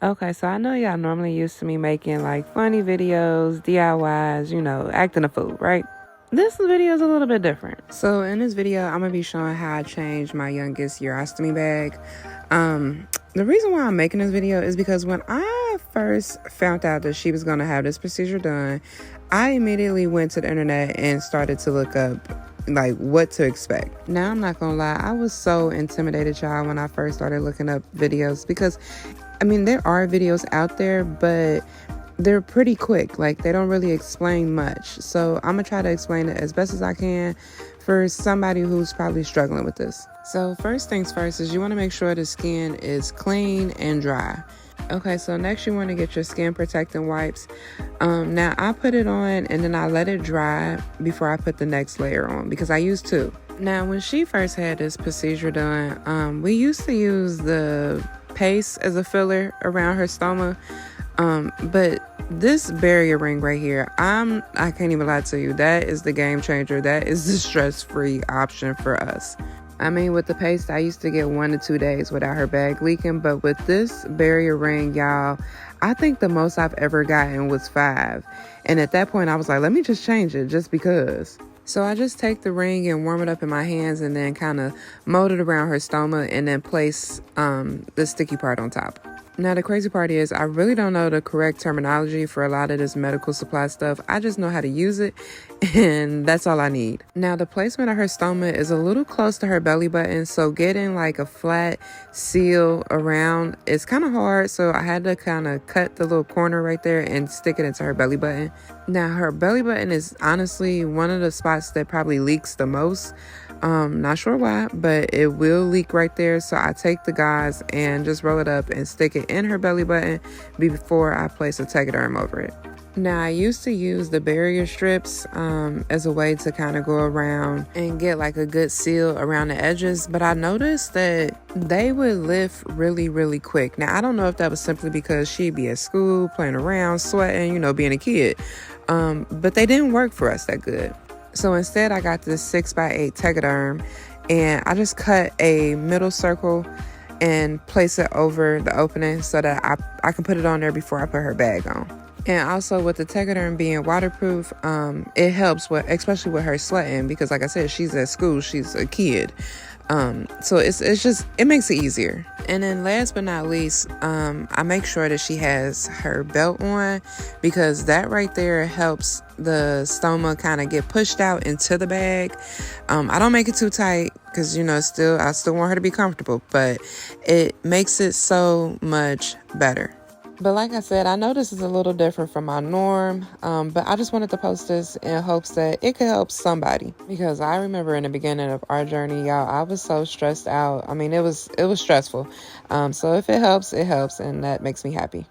Okay, so I know y'all normally used to me making like funny videos, DIYs, acting a fool, right? This video is a little bit different. So in this video, I'm gonna be showing how I changed my youngest urostomy bag. The reason why I'm making this video is because when I first found out that she was gonna have this procedure done, I immediately went to the internet and started to look up like what to expect. Now I'm not gonna lie, I was so intimidated, y'all, when I first started looking up videos because there are videos out there, but they're pretty quick. Like, they don't really explain much. So I'm gonna try to explain it as best as I can for somebody who's probably struggling with this. So first things first is you want to make sure the skin is clean and dry. Okay, so next you want to get your skin protecting wipes. Now I put it on and then I let it dry before I put the next layer on because I use two. Now when she first had this procedure done, we used to use the paste as a filler around her stoma, but this barrier ring right here, I can't even lie to you, that is the game changer. That is the stress-free option for us. With the paste, I used to get 1 to 2 days without her bag leaking, but with this barrier ring, y'all, I think the most I've ever gotten was 5. And at that point, I was like, let me just change it just because. So I just take the ring and warm it up in my hands and then kind of mold it around her stoma and then place the sticky part on top. Now, the crazy part is I really don't know the correct terminology for a lot of this medical supply stuff. I just know how to use it, and that's all I need. Now, the placement of her stoma is a little close to her belly button, so getting like a flat seal around is kind of hard, so I had to kind of cut the little corner right there and stick it into her belly button. Now, her belly button is honestly one of the spots that probably leaks the most. Not sure why, but it will leak right there. So I take the gauze and just roll it up and stick it in her belly button before I place a tegaderm over it. Now, I used to use the barrier strips as a way to kind of go around and get like a good seal around the edges, but I noticed that they would lift really, really quick. Now, I don't know if that was simply because she'd be at school, playing around, sweating, being a kid, but they didn't work for us that good. So instead, I got this 6x8 tegaderm, and I just cut a middle circle and place it over the opening so that I can put it on there before I put her bag on. And also with the tegaderm being waterproof, it helps especially with her sweating because, like I said, she's at school, she's a kid. So it makes it easier. And then last but not least, I make sure that she has her belt on because that right there helps the stoma kind of get pushed out into the bag. I don't make it too tight because, I still want her to be comfortable, but it makes it so much better. But like I said, I know this is a little different from my norm, but I just wanted to post this in hopes that it could help somebody. Because I remember in the beginning of our journey, y'all, I was so stressed out. It was stressful. So if it helps, and that makes me happy.